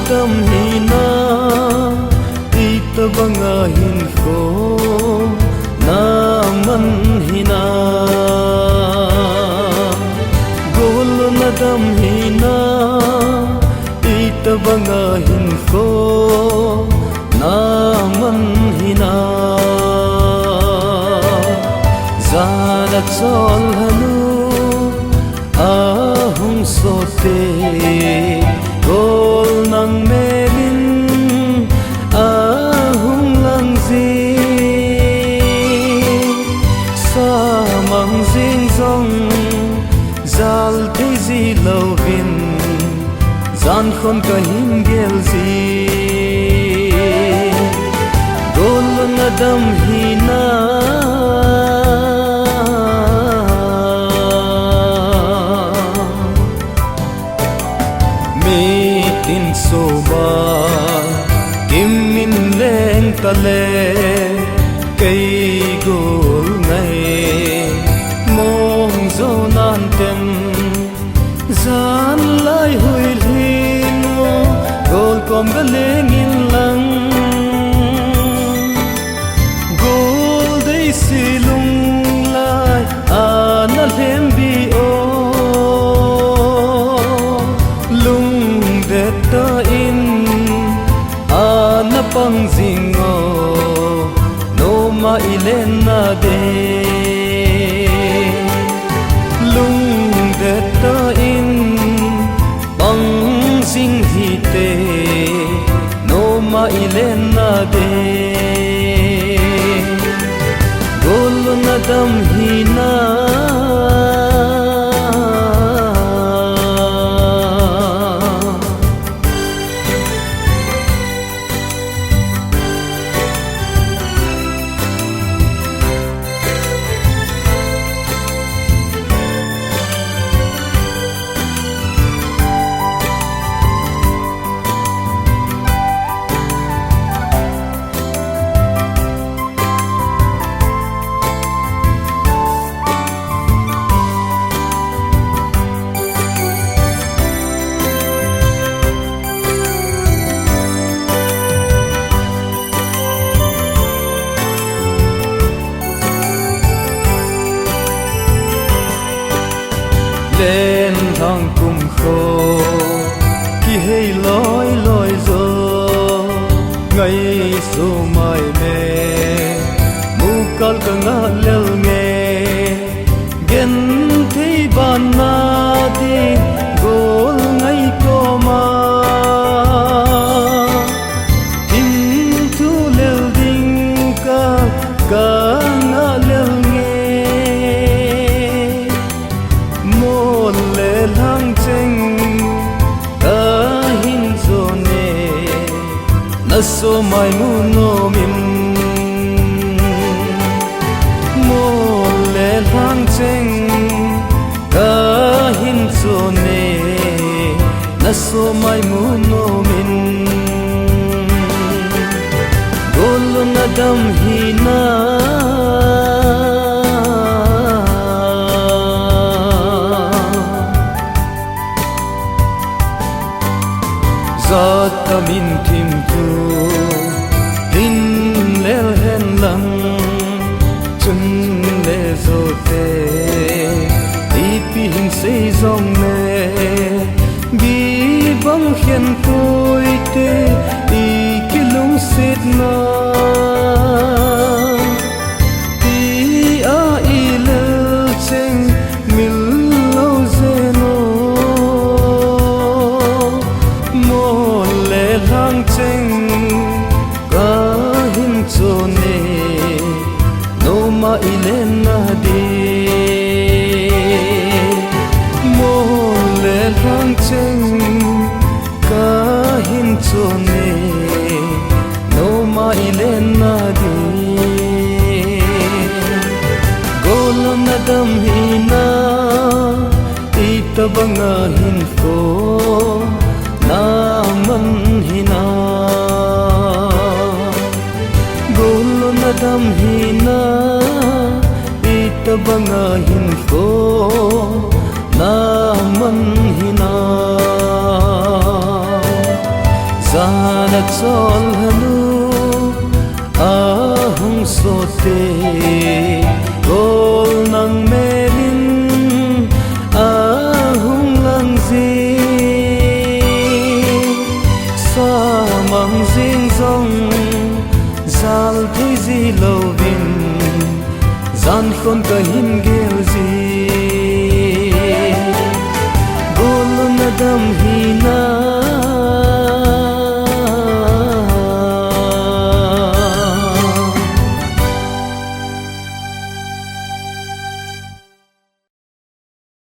dam hina ita banga hin ko na man hina gol na dam hina ita banga hin ko na man hina zana chol hanu ahung sote gol nang melin ahung langzi sa mang jing zong zal te zi lovin zan khon ka him gel zi gol na dam hina tin so ba kim min leng ta le cây gol ngai mong zo nan tem zan lai hui hin gol kom ga leng in lang gol dei silung lai ana lem bi o ta in ana pang zingo no ma ilena de lung de ta in pang zing hi te no ma ilena de gol na dam hina lên thang cùng khô khi hay lối lối gió ngày số mai mê mu cal cả ngã lel nghe gen thấy ban na đi gol ngày cô ma tim thu lel ding cả ngã lel lang cheng ta hin zone na so mai mu no min mo le lang cheng ta hin zone na so mai mu no min gol na dam hina ta min tim tu hin lel hen lang chun le zo te ti pi hin se zong ne gi bang hian koi te i kilung sit na ti a i le cheng mil lo zeno lang cheng ka hin chone no ma ilena de mo le lang cheng ka hin chone no ma ilena de gol na dam hina ita banga hin ko na man hina gol na dam hina ita banga hin ko na man hina zana chol hanu ahung sote gol nang melin ahung langzi samang jing zong zal thui zi lovin zan khon ka hin gel zi